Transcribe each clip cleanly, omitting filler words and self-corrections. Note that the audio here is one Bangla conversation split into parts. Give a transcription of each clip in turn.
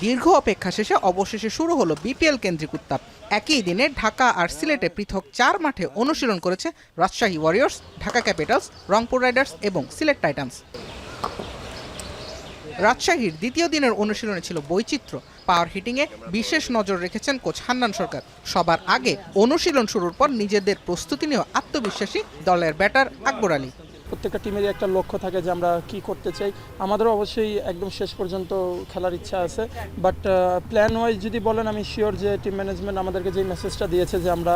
দীর্ঘ অপেক্ষা শেষে অবশেষে শুরু হলো বিপিএল কেন্দ্রিক উত্তাপ। একই দিনে ঢাকা আর সিলেটে পৃথক 4 মাঠে অনুশীলন করেছে Rajshahi Warriors, Dhaka Capitals, Rangpur Riders এবং সিলেট টাইটান্স। রাজশাহীর দ্বিতীয় দিনের অনুশীলনে ছিল বৈচিত্র্য। পাওয়ার হিটিংয়ে বিশেষ নজর রেখেছেন কোচ হান্নান সরকার। সবার আগে অনুশীলন শুরুর পর নিজেদের প্রস্তুতি নিয়ে আত্মবিশ্বাসী দলের ব্যাটার আকবর আলী। প্রত্যেকটা টিমেরই একটা লক্ষ্য থাকে যে আমরা কি করতে চাই। আমাদেরও অবশ্যই একদম শেষ পর্যন্ত খেলার ইচ্ছা আছে, বাট প্ল্যান ওয়াইজ যদি বলেন আমি শিওর যে টিম ম্যানেজমেন্ট আমাদেরকে যে মেসেজটা দিয়েছে যে আমরা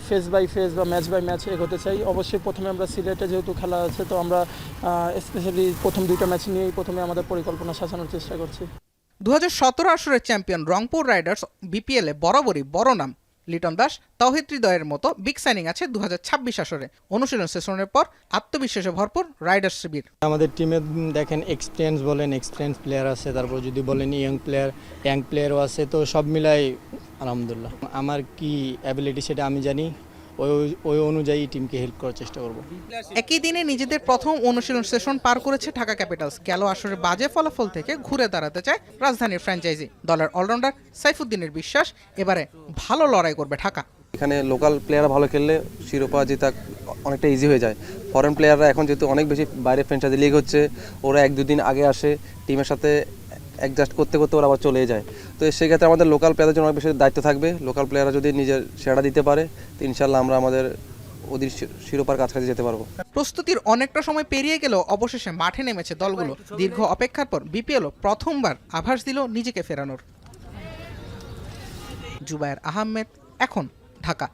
ফেজ বাই ফেজ বা ম্যাচ বাই ম্যাচ এগোতে চাই। অবশ্যই প্রথমে আমরা সিলেটে যেহেতু খেলা আছে, তো আমরা স্পেশালি প্রথম 2টা ম্যাচ নিয়েই প্রথমে আমাদের পরিকল্পনা সাজানোর চেষ্টা করছি। 2017 আসরের চ্যাম্পিয়ন রংপুর রাইডার্স বিপিএলে বরাবরই বড় নাম। লিটন দাস, তাওহিদ হৃদয়ের মতো বিগ সাইনিং আছে 2026 আসরে। অনুশীলন সেশনের পর আত্মবিশ্বাসে ভরপুর রাইডার্স শিবির। আমাদের টিমে দেখেন এক্সপিরিয়েন্স প্লেয়ার আছে, তারপর যদি বলেন ইয়াং প্লেয়ারও আছে, তো সব মিলাই আলহামদুলিল্লাহ। আমার কি অ্যাবিলিটি সেটা আমি জানি, ওই অনুযায়ী টিমকে হেল্প করার চেষ্টা করব। একই দিনে নিজেদের প্রথম অনুশীলন সেশন পার করেছে ঢাকা ক্যাপিটালস। গেল আসরে বাজে ফলাফল থেকে ঘুরে দাঁড়াতে চায় রাজধানীর ফ্র্যাঞ্চাইজি। দলের অলরাউন্ডার সাইফুদ্দিনের বিশ্বাস, এবারে ভালো লড়াই করবে ঢাকা। এখানে লোকাল প্লেয়াররা ভালো খেললে শিরোপা জেতা অনেকটা ইজি হয়ে যায়। ফরেন প্লেয়াররা এখন যেহেতু অনেক বেশি বাইরে ফ্র্যাঞ্চাইজি লিগ হচ্ছে, ওরা 1-2 দিন আগে আসে, টিমের সাথে অ্যাডজাস্ট করতে করতে ওরা আবার চলে যায়। তো সেক্ষেত্রে আমাদের লোকাল প্লেয়ারদের জন্য অনেক বেশি দায়িত্ব থাকবে। লোকাল প্লেয়াররা যদি নিজের সেরা দিতে পারে, তো ইনশাল্লাহ আমরা আমাদের ওদের শিরোপার কাছাকাছি যেতে পারবো। প্রস্তুতির অনেকটা সময় পেরিয়ে গেলেও অবশেষে মাঠে নেমেছে দলগুলো। দীর্ঘ অপেক্ষার পর বিপিএলও প্রথমবার আভাস দিল নিজেকে ফেরানোর। জুবায়ের আহমেদ, এখন, ঢাকা।